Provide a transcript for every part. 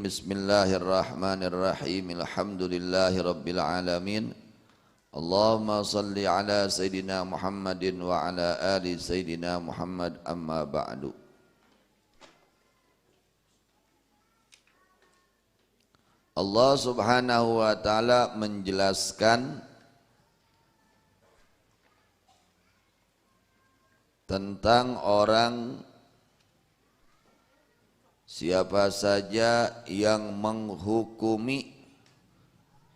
Bismillahirrahmanirrahim. Alhamdulillahirabbil alamin. Allahumma salli ala Sayyidina Muhammadin wa ala ali Sayyidina Muhammad, amma ba'du. Allah subhanahu wa ta'ala menjelaskan tentang orang siapa saja yang menghukumi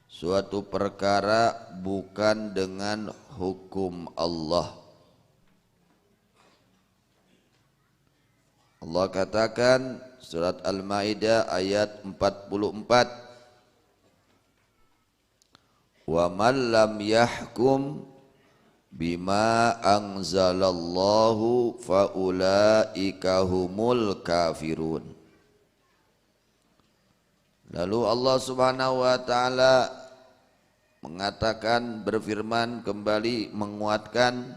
suatu perkara bukan dengan hukum Allah. Allah katakan surat Al-Maidah ayat 44, wa man lam yahkum bima anzalallahu faulaika humul kafirun. Lalu Allah subhanahu wa ta'ala mengatakan, berfirman kembali, menguatkan,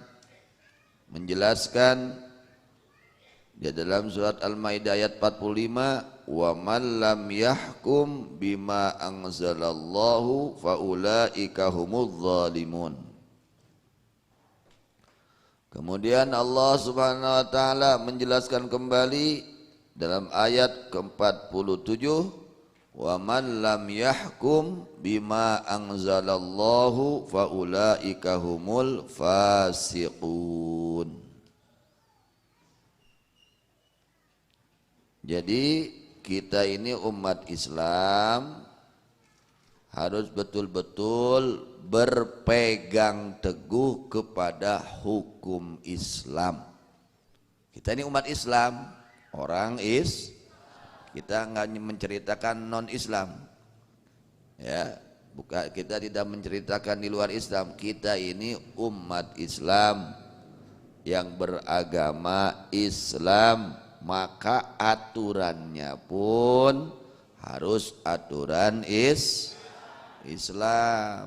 menjelaskan di dalam surat Al-Maidah ayat 45, wa man lam yahkum bima anzalallahu faulaika humudz zalimun. Kemudian Allah subhanahu wa ta'ala menjelaskan kembali dalam ayat ke-47, wa man lam yahkum bima anzalallahu faulaika humul fasiqun. Jadi kita ini umat Islam harus betul-betul berpegang teguh kepada hukum Islam. Kita ini umat Islam, kita enggak menceritakan non-Islam, ya, bukan, kita tidak menceritakan di luar Islam. Kita ini umat Islam yang beragama Islam, maka aturannya pun harus aturan Islam.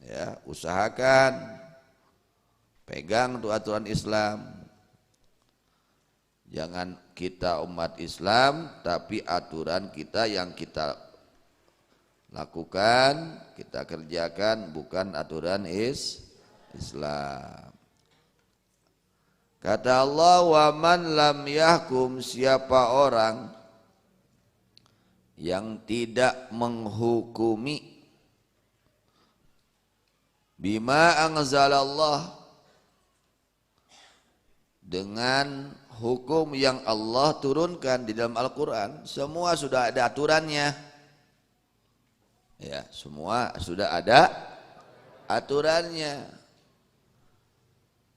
Ya, usahakan pegang tuh aturan Islam. Jangan kita umat Islam tapi aturan kita yang kita lakukan, kita kerjakan bukan aturan Islam. Kata Allah, wa man lam yahkum, siapa orang yang tidak menghukumi bima anzalallah, dengan hukum yang Allah turunkan di dalam Al-Quran. Semua sudah ada aturannya, ya, semua sudah ada aturannya.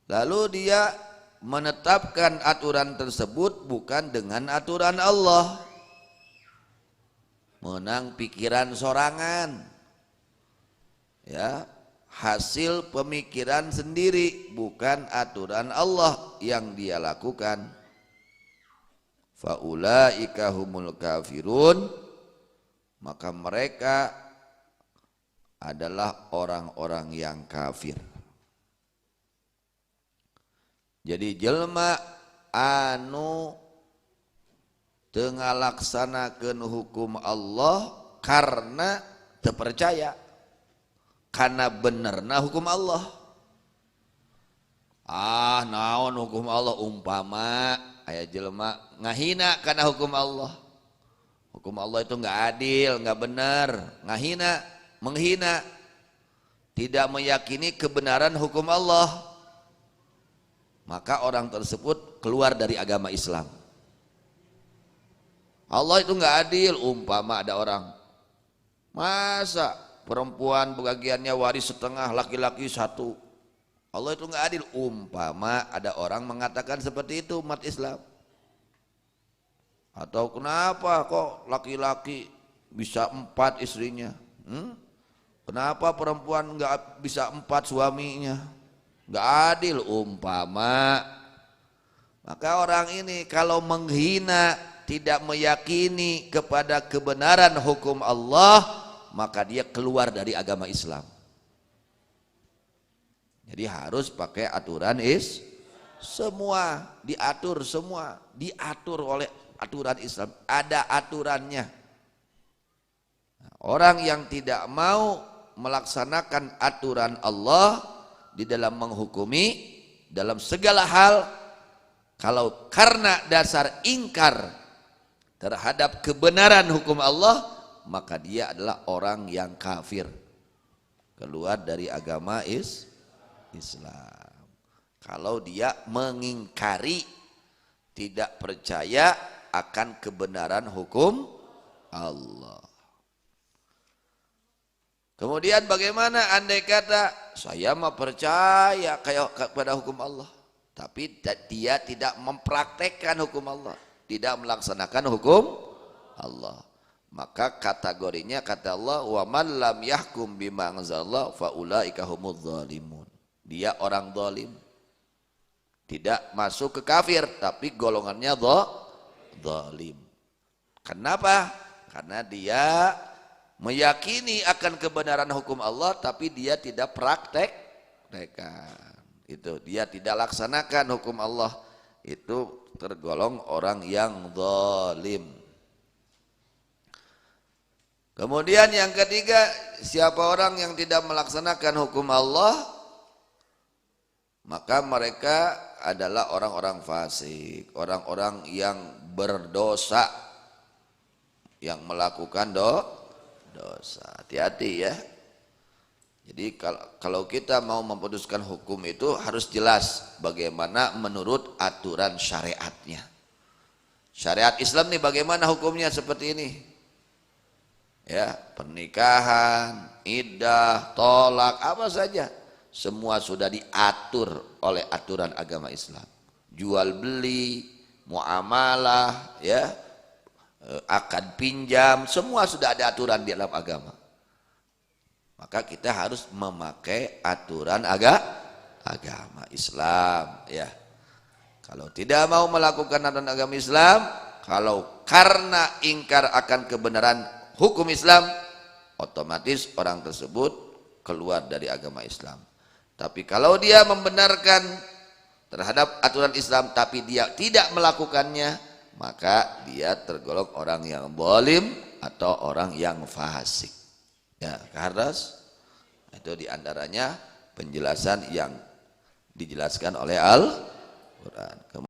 Lalu dia menetapkan aturan tersebut bukan dengan aturan Allah, menang pikiran sorangan, ya, hasil pemikiran sendiri, bukan aturan Allah yang dia lakukan. Faulaika humul kafirun, maka mereka adalah orang-orang yang kafir. Jadi jelma anu teu ngalaksanakeun hukum Allah karena teu percaya karena benerna hukum Allah. Naon hukum Allah, umpama aya jelema ngahina karena hukum Allah. Hukum Allah itu enggak adil, enggak benar, ngahina, menghina, tidak meyakini kebenaran hukum Allah. Maka orang tersebut keluar dari agama Islam. Allah itu enggak adil, umpama ada orang, masa perempuan bagiannya waris setengah, laki-laki satu. Allah itu enggak adil, umpama ada orang mengatakan seperti itu umat Islam. Atau kenapa kok laki-laki bisa 4 istrinya? Kenapa perempuan enggak bisa 4 suaminya? Enggak adil, umpama. Maka orang ini kalau menghina, tidak meyakini kepada kebenaran hukum Allah, maka dia keluar dari agama Islam. Jadi harus pakai aturan semua diatur oleh aturan Islam, ada aturannya. Orang yang tidak mau melaksanakan aturan Allah di dalam menghukumi dalam segala hal, kalau karena dasar ingkar terhadap kebenaran hukum Allah, maka dia adalah orang yang kafir, keluar dari agama Islam. Kalau dia mengingkari, tidak percaya akan kebenaran hukum Allah. Kemudian bagaimana andai kata saya mah percaya kepada hukum Allah, tapi dia tidak mempraktekkan hukum Allah, tidak melaksanakan hukum Allah, maka kategorinya kata Allah, wa man lam yahkum bima anzalallah fa ulaika humudz zalimun. Dia orang zalim, tidak masuk ke kafir, tapi golongannya zalim. Kenapa? Karena dia meyakini akan kebenaran hukum Allah, tapi dia tidak praktekkan. Itu dia tidak laksanakan hukum Allah, itu tergolong orang yang zalim. Kemudian yang ketiga, siapa orang yang tidak melaksanakan hukum Allah, maka mereka adalah orang-orang fasik, orang-orang yang berdosa, yang melakukan dosa. Hati-hati ya. Jadi kalau kita mau memutuskan hukum itu harus jelas bagaimana menurut aturan syariatnya. Syariat Islam nih bagaimana hukumnya seperti ini. Ya, pernikahan, iddah, tolak, apa saja, semua sudah diatur oleh aturan agama Islam. Jual beli, muamalah, ya, akad pinjam, semua sudah ada aturan di dalam agama. Maka kita harus memakai aturan agama Islam, ya. Kalau tidak mau melakukan aturan agama Islam, kalau karena ingkar akan kebenaran hukum Islam, otomatis orang tersebut keluar dari agama Islam. Tapi kalau dia membenarkan terhadap aturan Islam tapi dia tidak melakukannya, maka dia tergolong orang yang zalim atau orang yang fasik. Ya, harus itu diantaranya penjelasan yang dijelaskan oleh Al-Quran.